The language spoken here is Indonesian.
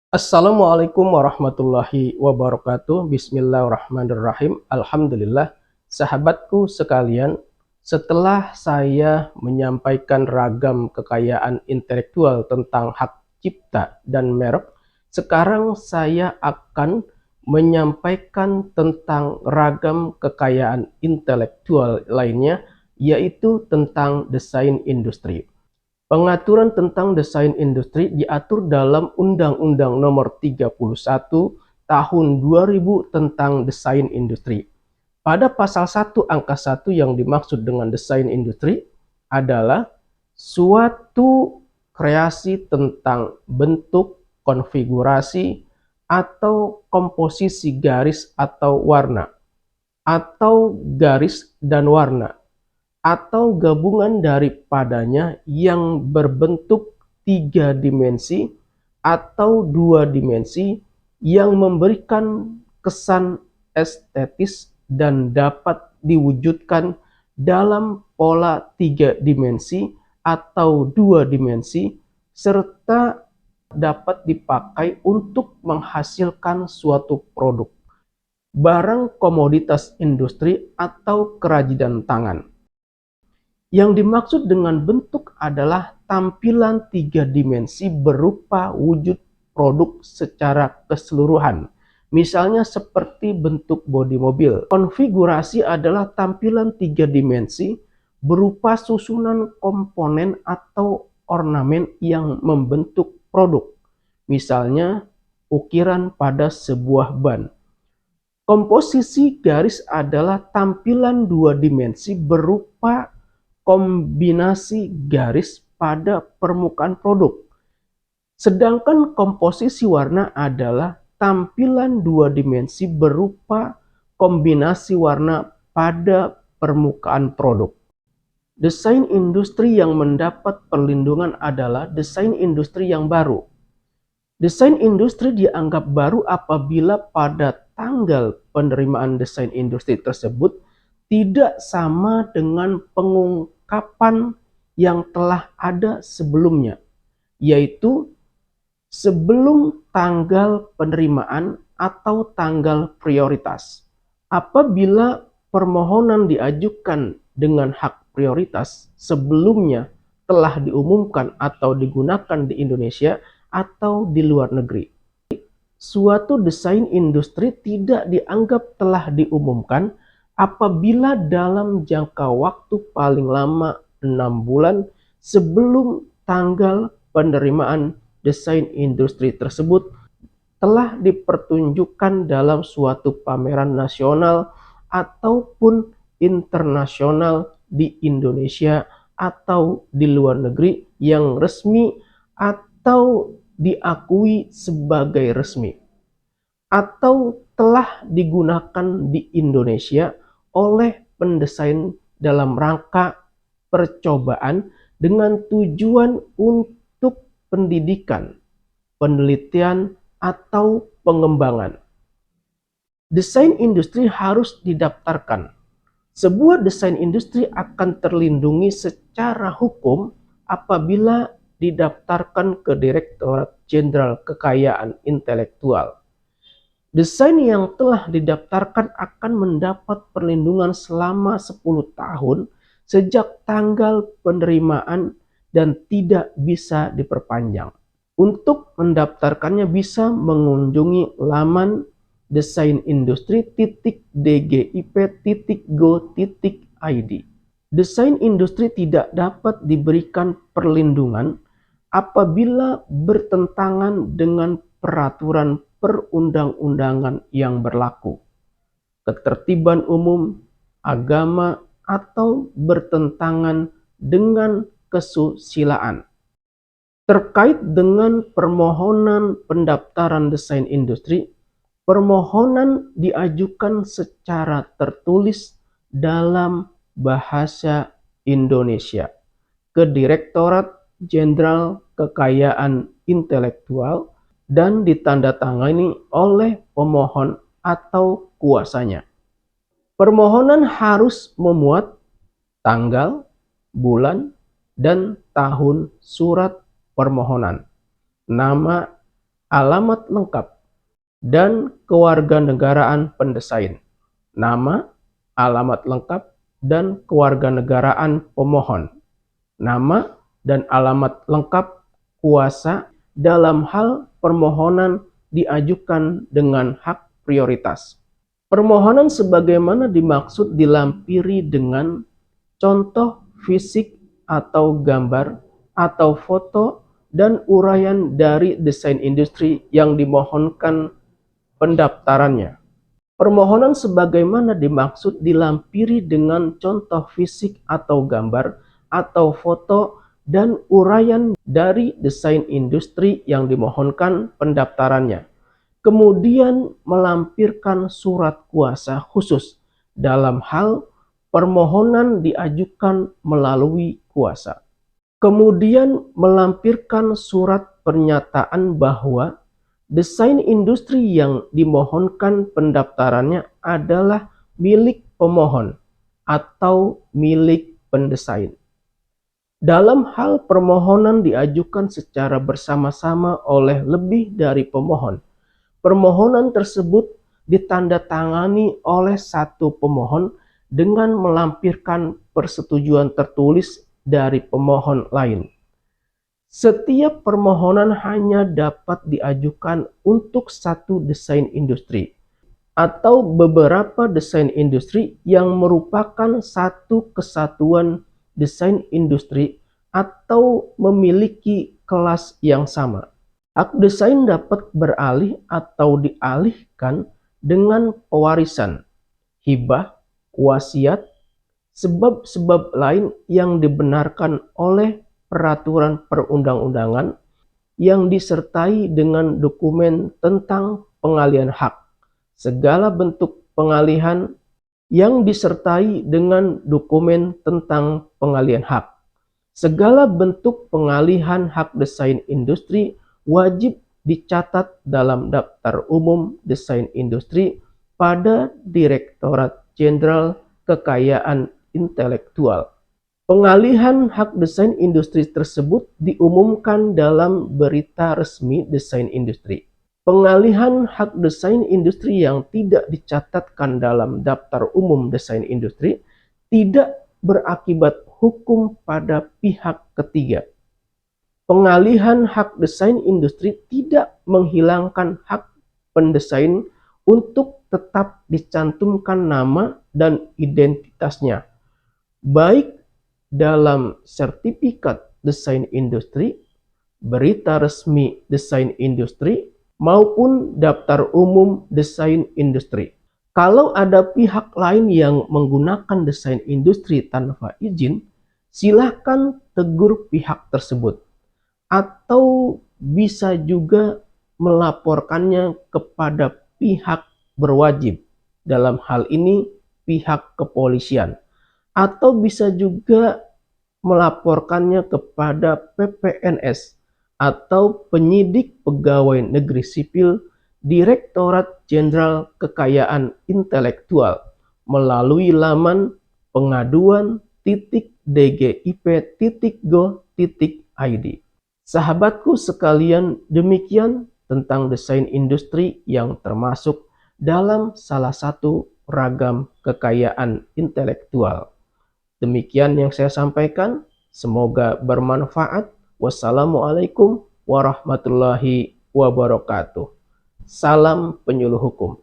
Assalamualaikum warahmatullahi wabarakatuh. Bismillahirrahmanirrahim. Alhamdulillah, sahabatku sekalian, setelah saya menyampaikan ragam kekayaan intelektual tentang hak cipta dan merek, sekarang saya akan menyampaikan tentang ragam kekayaan intelektual lainnya, yaitu tentang desain industri. Pengaturan tentang desain industri diatur dalam Undang-Undang Nomor 31 Tahun 2000 tentang desain industri. Pada pasal 1 angka 1 yang dimaksud dengan desain industri adalah suatu kreasi tentang bentuk, konfigurasi, atau komposisi garis atau warna, atau garis dan warna, atau gabungan daripadanya yang berbentuk 3 dimensi atau 2 dimensi yang memberikan kesan estetis dan dapat diwujudkan dalam pola 3 dimensi atau 2 dimensi serta dapat dipakai untuk menghasilkan suatu produk, barang komoditas industri atau kerajinan tangan. Yang dimaksud dengan bentuk adalah tampilan 3 dimensi berupa wujud produk secara keseluruhan. Misalnya seperti bentuk bodi mobil. Konfigurasi adalah tampilan 3 dimensi berupa susunan komponen atau ornamen yang membentuk produk. Misalnya ukiran pada sebuah ban. Komposisi garis adalah tampilan 2 dimensi berupa kombinasi garis pada permukaan produk. Sedangkan komposisi warna adalah tampilan 2 dimensi berupa kombinasi warna pada permukaan produk. Desain industri yang mendapat perlindungan adalah desain industri yang baru. Desain industri dianggap baru apabila pada tanggal penerimaan desain industri tersebut tidak sama dengan pengungkapan yang telah ada sebelumnya, yaitu sebelum tanggal penerimaan atau tanggal prioritas. Apabila permohonan diajukan dengan hak prioritas sebelumnya telah diumumkan atau digunakan di Indonesia atau di luar negeri, suatu desain industri tidak dianggap telah diumumkan apabila dalam jangka waktu paling lama 6 bulan sebelum tanggal penerimaan desain industri tersebut telah dipertunjukkan dalam suatu pameran nasional ataupun internasional di Indonesia atau di luar negeri yang resmi atau diakui sebagai resmi, atau telah digunakan di Indonesia oleh pendesain dalam rangka percobaan dengan tujuan untuk pendidikan, penelitian, atau pengembangan. Desain industri harus didaftarkan. Sebuah desain industri akan terlindungi secara hukum apabila didaftarkan ke Direktorat Jenderal Kekayaan Intelektual. Desain yang telah didaftarkan akan mendapat perlindungan selama 10 tahun sejak tanggal penerimaan dan tidak bisa diperpanjang. Untuk mendaftarkannya bisa mengunjungi laman desainindustri.dgip.go.id. Desain industri tidak dapat diberikan perlindungan apabila bertentangan dengan peraturan perundang-undangan yang berlaku, ketertiban umum, agama, atau bertentangan dengan kesusilaan. Terkait dengan permohonan pendaftaran desain industri, permohonan diajukan secara tertulis dalam bahasa Indonesia ke Direktorat Jenderal Kekayaan Intelektual dan ditandatangani oleh pemohon atau kuasanya. Permohonan harus memuat tanggal, bulan, dan tahun surat permohonan, nama, alamat lengkap, dan kewarganegaraan pendesain. Nama, alamat lengkap, dan kewarganegaraan pemohon. Nama dan alamat lengkap kuasa dalam hal permohonan diajukan dengan hak prioritas. Permohonan sebagaimana dimaksud dilampiri dengan contoh fisik atau gambar atau foto dan uraian dari desain industri yang dimohonkan pendaftarannya. Permohonan sebagaimana dimaksud dilampiri dengan contoh fisik atau gambar atau foto dan uraian dari desain industri yang dimohonkan pendaftarannya. Kemudian melampirkan surat kuasa khusus dalam hal permohonan diajukan melalui kuasa. Kemudian melampirkan surat pernyataan bahwa desain industri yang dimohonkan pendaftarannya adalah milik pemohon atau milik pendesain. Dalam hal permohonan diajukan secara bersama-sama oleh lebih dari pemohon, permohonan tersebut ditandatangani oleh satu pemohon dengan melampirkan persetujuan tertulis dari pemohon lain. Setiap permohonan hanya dapat diajukan untuk satu desain industri atau beberapa desain industri yang merupakan satu kesatuan desain industri atau memiliki kelas yang sama. Hak desain dapat beralih atau dialihkan dengan pewarisan, hibah, wasiat, sebab-sebab lain yang dibenarkan oleh peraturan perundang-undangan yang disertai dengan dokumen tentang pengalihan hak. Segala bentuk pengalihan yang disertai dengan dokumen tentang pengalihan hak. Segala bentuk pengalihan hak desain industri wajib dicatat dalam daftar umum desain industri pada Direktorat Jenderal Kekayaan Intelektual. Pengalihan hak desain industri tersebut diumumkan dalam berita resmi desain industri. Pengalihan hak desain industri yang tidak dicatatkan dalam daftar umum desain industri tidak berakibat hukum pada pihak ketiga. Pengalihan hak desain industri tidak menghilangkan hak pendesain untuk tetap dicantumkan nama dan identitasnya, baik dalam sertifikat desain industri, berita resmi desain industri, maupun daftar umum desain industri. Kalau ada pihak lain yang menggunakan desain industri tanpa izin, silakan tegur pihak tersebut, atau bisa juga melaporkannya kepada pihak berwajib, dalam hal ini pihak kepolisian, atau bisa juga melaporkannya kepada PPNS atau penyidik pegawai negeri sipil Direktorat Jenderal Kekayaan Intelektual melalui laman pengaduan.dgip.go.id. Sahabatku sekalian, demikian tentang desain industri yang termasuk dalam salah satu ragam kekayaan intelektual. Demikian yang saya sampaikan, semoga bermanfaat. Wassalamualaikum warahmatullahi wabarakatuh. Salam penyuluh hukum.